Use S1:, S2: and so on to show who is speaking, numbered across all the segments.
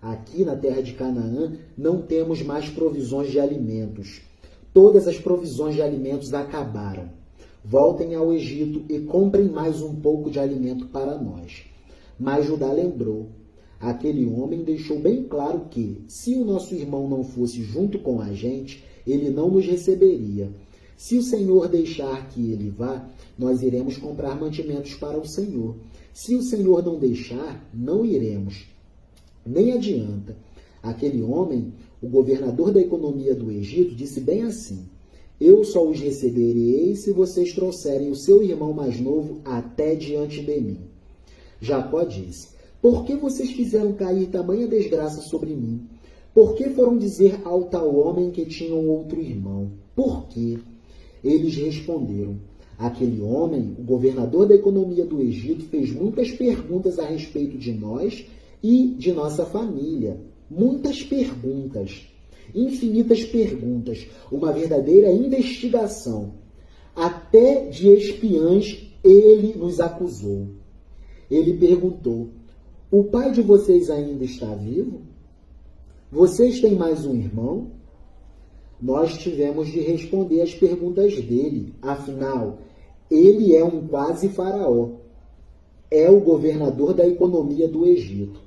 S1: aqui na terra de Canaã não temos mais provisões de alimentos. Todas as provisões de alimentos acabaram. Voltem ao Egito e comprem mais um pouco de alimento para nós. Mas Judá lembrou. Aquele homem deixou bem claro que, se o nosso irmão não fosse junto com a gente, ele não nos receberia. Se o Senhor deixar que ele vá, nós iremos comprar mantimentos para o Senhor. Se o Senhor não deixar, não iremos. Nem adianta. Aquele homem, o governador da economia do Egito, disse bem assim: eu só os receberei se vocês trouxerem o seu irmão mais novo até diante de mim. Jacó disse: por que vocês fizeram cair tamanha desgraça sobre mim? Por que foram dizer ao tal homem que tinham outro irmão? Por quê? Eles responderam: aquele homem, o governador da economia do Egito, fez muitas perguntas a respeito de nós e de nossa família. Muitas perguntas. Infinitas perguntas. Uma verdadeira investigação. Até de espiãs ele nos acusou. Ele perguntou: o pai de vocês ainda está vivo? Vocês têm mais um irmão? Nós tivemos de responder às perguntas dele. Afinal, ele é um quase faraó. É o governador da economia do Egito.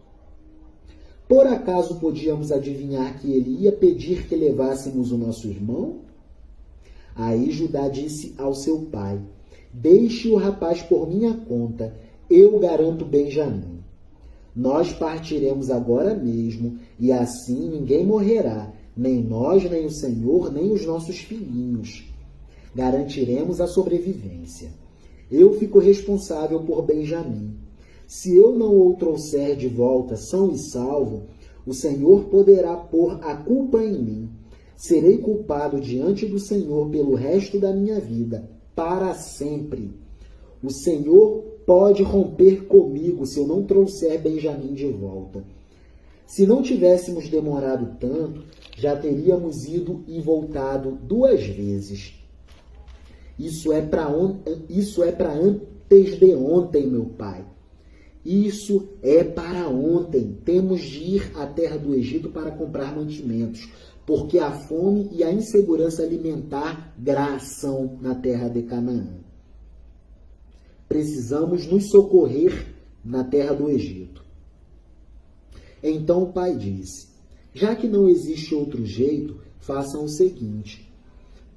S1: Por acaso podíamos adivinhar que ele ia pedir que levássemos o nosso irmão? Aí Judá disse ao seu pai: deixe o rapaz por minha conta, eu garanto Benjamim. Nós partiremos agora mesmo, e assim ninguém morrerá, nem nós, nem o Senhor, nem os nossos filhinhos. Garantiremos a sobrevivência. Eu fico responsável por Benjamim. Se eu não o trouxer de volta são e salvo, o Senhor poderá pôr a culpa em mim. Serei culpado diante do Senhor pelo resto da minha vida, para sempre. O Senhor pode romper comigo se eu não trouxer Benjamim de volta. Se não tivéssemos demorado tanto, já teríamos ido e voltado 2 vezes. Isso é para antes de ontem, meu pai. Isso é para ontem. Temos de ir à terra do Egito para comprar mantimentos, porque a fome e a insegurança alimentar graçam na terra de Canaã. Precisamos nos socorrer na terra do Egito. Então o pai disse: já que não existe outro jeito, façam o seguinte: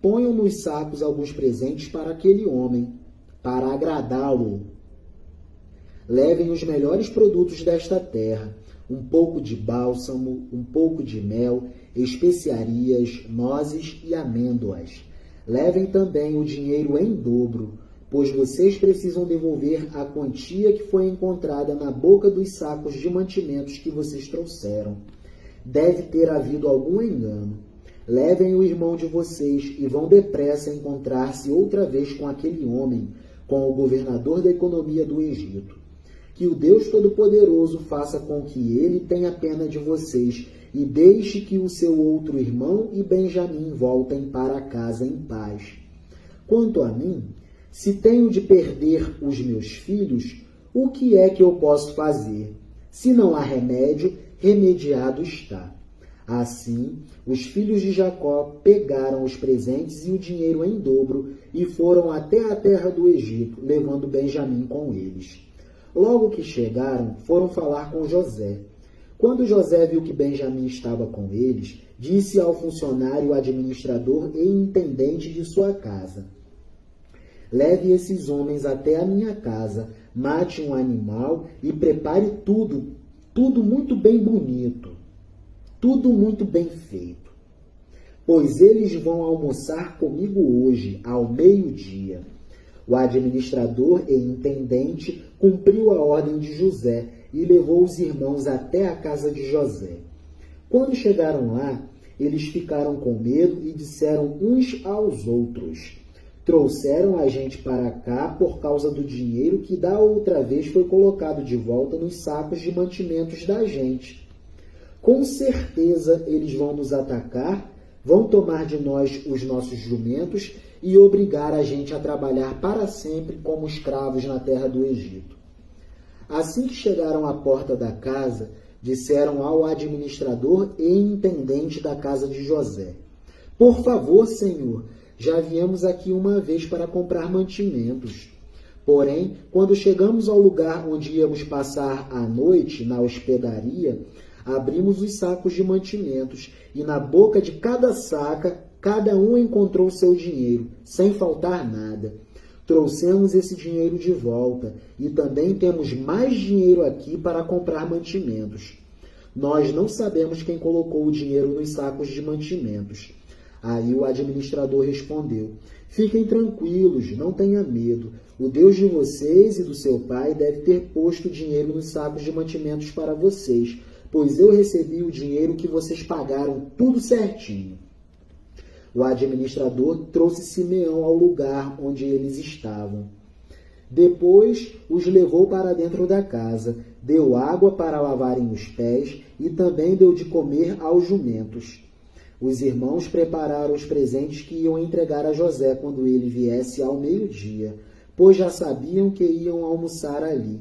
S1: ponham nos sacos alguns presentes para aquele homem, para agradá-lo. Levem os melhores produtos desta terra, um pouco de bálsamo, um pouco de mel, especiarias, nozes e amêndoas. Levem também o dinheiro em dobro, pois vocês precisam devolver a quantia que foi encontrada na boca dos sacos de mantimentos que vocês trouxeram. Deve ter havido algum engano. Levem o irmão de vocês e vão depressa encontrar-se outra vez com aquele homem, com o governador da economia do Egito. Que o Deus Todo-Poderoso faça com que ele tenha pena de vocês e deixe que o seu outro irmão e Benjamim voltem para casa em paz. Quanto a mim, se tenho de perder os meus filhos, o que é que eu posso fazer? Se não há remédio, remediado está. Assim, os filhos de Jacó pegaram os presentes e o dinheiro em dobro e foram até a terra do Egito, levando Benjamim com eles. Logo que chegaram, foram falar com José. Quando José viu que Benjamim estava com eles, disse ao funcionário administrador e intendente de sua casa: leve esses homens até a minha casa, mate um animal e prepare tudo muito bem bonito, tudo muito bem feito, pois eles vão almoçar comigo hoje, ao meio-dia. O administrador e intendente cumpriu a ordem de José e levou os irmãos até a casa de José. Quando chegaram lá, eles ficaram com medo e disseram uns aos outros: trouxeram a gente para cá por causa do dinheiro que da outra vez foi colocado de volta nos sacos de mantimentos da gente. Com certeza eles vão nos atacar, vão tomar de nós os nossos jumentos e obrigar a gente a trabalhar para sempre como escravos na terra do Egito. Assim que chegaram à porta da casa, disseram ao administrador e intendente da casa de José. Por favor, senhor, já viemos aqui uma vez para comprar mantimentos. Porém, quando chegamos ao lugar onde íamos passar a noite, na hospedaria, abrimos os sacos de mantimentos e na boca de cada saca, cada um encontrou seu dinheiro, sem faltar nada. Trouxemos esse dinheiro de volta e também temos mais dinheiro aqui para comprar mantimentos. Nós não sabemos quem colocou o dinheiro nos sacos de mantimentos. Aí o administrador respondeu: fiquem tranquilos, não tenha medo. O Deus de vocês e do seu pai deve ter posto o dinheiro nos sacos de mantimentos para vocês, pois eu recebi o dinheiro que vocês pagaram tudo certinho. O administrador trouxe Simeão ao lugar onde eles estavam. Depois os levou para dentro da casa, deu água para lavarem os pés e também deu de comer aos jumentos. Os irmãos prepararam os presentes que iam entregar a José quando ele viesse ao meio-dia, pois já sabiam que iam almoçar ali.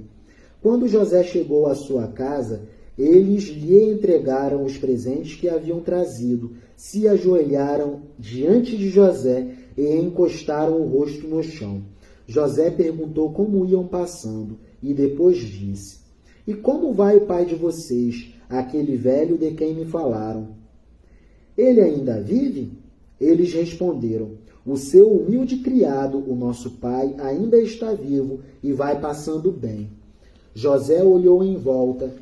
S1: Quando José chegou à sua casa, eles lhe entregaram os presentes que haviam trazido, se ajoelharam diante de José e encostaram o rosto no chão. José perguntou como iam passando e depois disse: E como vai o pai de vocês, aquele velho de quem me falaram? Ele ainda vive? Eles responderam: O seu humilde criado, o nosso pai, ainda está vivo e vai passando bem. José olhou em volta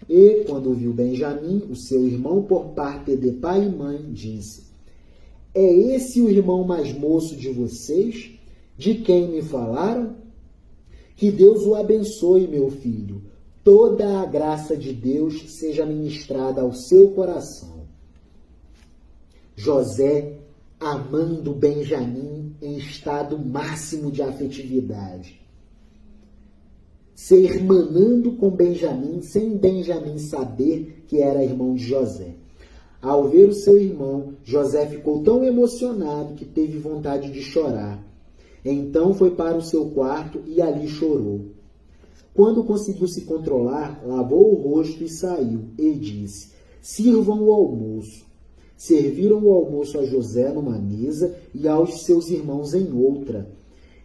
S1: e, quando viu Benjamim, o seu irmão por parte de pai e mãe, disse: É esse o irmão mais moço de vocês, de quem me falaram? Que Deus o abençoe, meu filho. Toda a graça de Deus seja ministrada ao seu coração. José, amando Benjamim em estado máximo de afetividade, se irmanando com Benjamim, sem Benjamim saber que era irmão de José. Ao ver o seu irmão, José ficou tão emocionado que teve vontade de chorar. Então foi para o seu quarto e ali chorou. Quando conseguiu se controlar, lavou o rosto e saiu, e disse: Sirvam o almoço. Serviram o almoço a José numa mesa e aos seus irmãos em outra.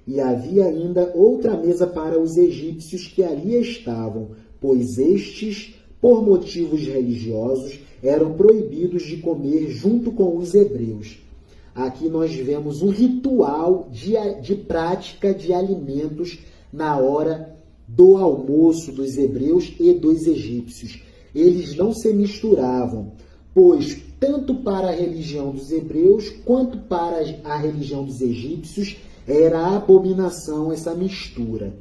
S1: E havia ainda outra mesa para os egípcios que ali estavam, pois estes, por motivos religiosos, eram proibidos de comer junto com os hebreus. Aqui nós vemos um ritual de prática de alimentos na hora do almoço dos hebreus e dos egípcios. Eles não se misturavam, pois tanto para a religião dos hebreus quanto para a religião dos egípcios era abominação essa mistura.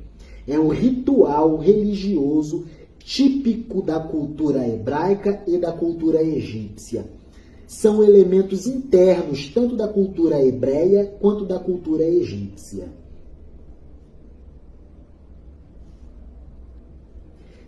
S1: É um ritual religioso típico da cultura hebraica e da cultura egípcia. São elementos internos tanto da cultura hebreia quanto da cultura egípcia.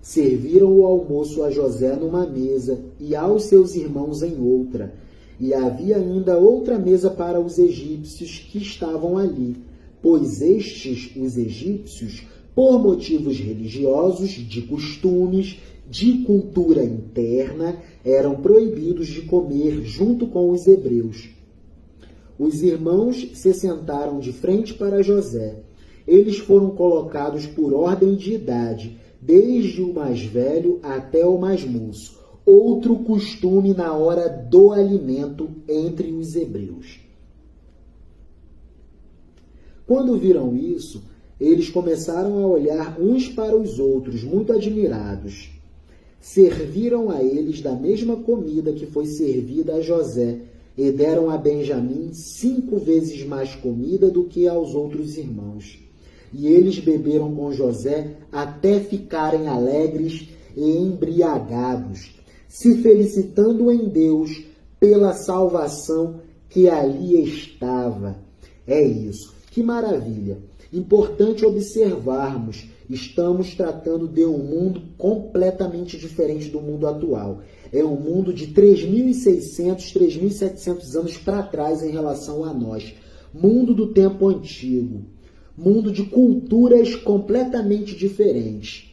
S1: Serviram o almoço a José numa mesa e aos seus irmãos em outra. E havia ainda outra mesa para os egípcios que estavam ali, pois estes, os egípcios, por motivos religiosos, de costumes, de cultura interna, eram proibidos de comer junto com os hebreus. Os irmãos se sentaram de frente para José. Eles foram colocados por ordem de idade, desde o mais velho até o mais moço, outro costume na hora do alimento entre os hebreus. Quando viram isso, eles começaram a olhar uns para os outros, muito admirados. Serviram a eles da mesma comida que foi servida a José, e deram a Benjamim 5 vezes mais comida do que aos outros irmãos. E eles beberam com José até ficarem alegres e embriagados, se felicitando em Deus pela salvação que ali estava. É isso. Que maravilha! Importante observarmos, estamos tratando de um mundo completamente diferente do mundo atual. É um mundo de 3.600, 3.700 anos para trás em relação a nós. Mundo do tempo antigo. Mundo de culturas completamente diferentes.